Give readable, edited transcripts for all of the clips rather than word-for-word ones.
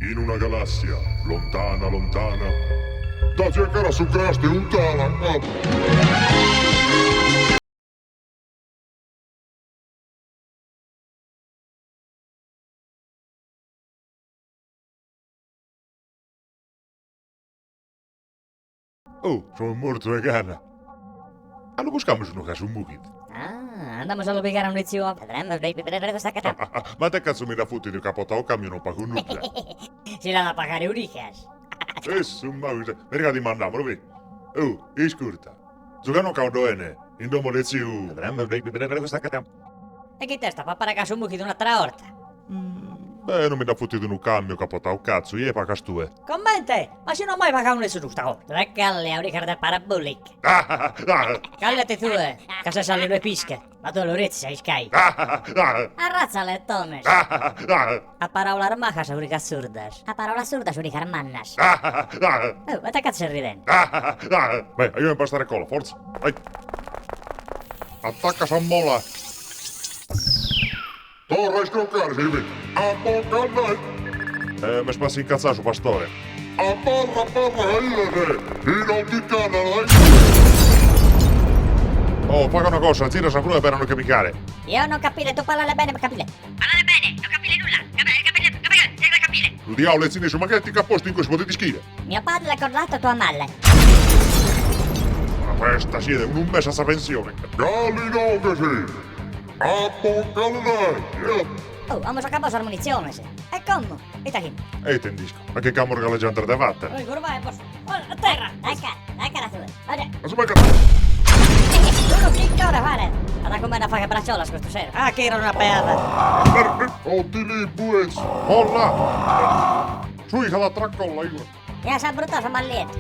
In una galassia lontana, lontana, da cercare su creste un tala. Oh, sono morto de gana. Allo buscamos no caso un mugit. Ah, andamos a ubicar un inicio. Ma te cazzo mi da futti di capota o cambio non pago nulla. Si la da pagare orejas. Un mouse. Merga di mandamolo, vedi. Oh, iscurta. Giocano caudoene. Indomo le ziu. E che testa fa para caso un buchi d'un'altra orta? Beh, non mi da futti di un cambio capota o cazzo, ie pacas tue. Commente, ma se non mai pagato nessuno sta cosa. Tre calle a orejas del parabolic. Callate tu, che se sali le pische. Ma tu l'orezzi sei scai. Arrazza le tomes. A parola armaja se orejas surdas. A parola surda se orejas mannas. Oh, ma te cazzo ridendo? Beh, io impastare cola, forza. Vai. Attacca Sammola. Torra scroccare, Silvi. Apocalai. Mi spassi incazzare su pastore. A parra, illete. In ogni canale. Oh, paga una cosa, gira sa frutta per non capicare. Io non capire, tu parlare bene per capire. Parlare bene, non capire nulla. Capire. Il diavolo è cinese, ma che ti caposti in questo potete schire? Mio padre l'ha cordato tua madre. Ma questa siete un mese a pensione. Galli che sì. Apocalai. Oh, vamos a acabar las municiones. E come? Ita aquí. E tendisco, ma che camorra galleggiante da vattene? Oi, curva è posto. A terra. Dai cara tu. Vale. Aspetta. Tu che ora fare? Guarda come da fare bracciola questo sera. Ah, che era una perla. Ottili bues. Olla. Sui la traccolla io. Ja sa brutta sa malliet.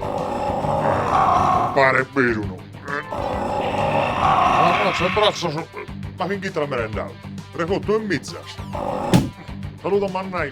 Pare beruno. La braccia su. Ma finché te la merendavo. Recotto e mizzas. Saluto Mannai.